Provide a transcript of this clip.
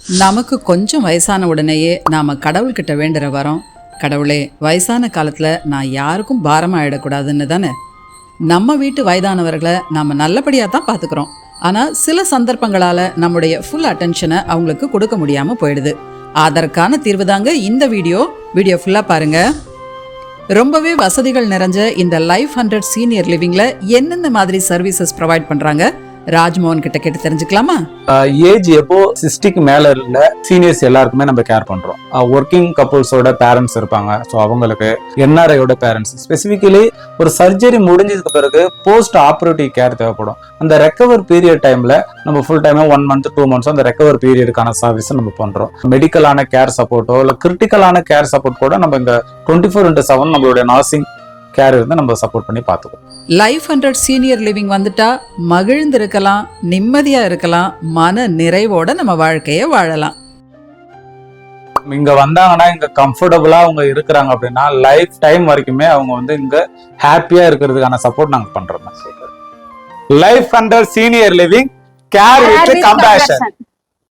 நமக்கு கொஞ்சம் வயசான உடனேயே நாம கடவுள்கிட்ட வேண்டுற வரோம், கடவுளே வயசான காலத்துல நான் யாருக்கும் பாரமா ஆயிடக்கூடாதுன்னு தானே. நம்ம வீட்டு வயதானவர்களை நாம நல்லபடியா தான் பாத்துக்கிறோம். ஆனா சில சந்தர்ப்பங்களால நம்முடைய ஃபுல் அட்டென்ஷனை அவங்களுக்கு கொடுக்க முடியாம போயிடுது. அதற்கான தீர்வு தாங்க இந்த வீடியோ ஃபுல்லா பாருங்க. ரொம்பவே வசதிகள் நிறைஞ்ச இந்த லைஃப் 100 சீனியர் லிவிங்ல என்னென்ன மாதிரி சர்வீசஸ் ப்ரொவைட் பண்றாங்க, ராஜ்மோகன் கிட்ட கேட்டு தெரிஞ்சுக்கலாமா? ஏஜ் எப்போ 60க்கு மேல இல்ல சீனியர்ஸ் எல்லாருக்குமே நம்ம கேர் பண்றோம். ஒர்க்கிங் கப்புள்ஸோட பேரண்ட்ஸ் இருப்பாங்க, ஸோ அவங்களுக்கு, என்ஆர்ஐயோட பேரண்ட்ஸ், ஸ்பெசிஃபிக்கலி ஒரு சர்ஜரி முடிஞ்சதுக்கு பிறகு போஸ்ட் ஆப்ரேட்டிவ் கேர் தேவைப்படும். அந்த ரெக்கவர் பீரியட் டைம்ல நம்ம ஃபுல் டைம் 1 month 2 months அந்த ரெக்கவர் பீரியடுக்கான சர்வீஸ் நம்ம பண்றோம். மெடிக்கலான கேர் சப்போர்ட்டோ இல்ல கிரிட்டிக்கலான கேர் சப்போர்ட் கூட நம்ம இங்க 24/7 நம்மளுடைய நர்சிங் கேர் இருந்து நம்ம சப்போர்ட் பண்ணி பார்த்துக்கோம். லைஃப் 100 சீனியர் லிவிங் வந்துட்டா மகிழ்ந்து இருக்கலாம், நிம்மதியா இருக்கலாம், மன நிறைவோட நம்ம வாழ்க்கைய வாழலாம். இங்க வந்தாங்கன்னா இங்க கம்ஃபர்டபுளா அவங்க இருக்கிறாங்க அப்படின்னா லைஃப் டைம் வரைக்குமே அவங்க வந்து இங்க ஹாப்பியா இருக்கிறதுக்கான சப்போர்ட் நாங்க பண்றோம். Life 100 senior living, care with compassion.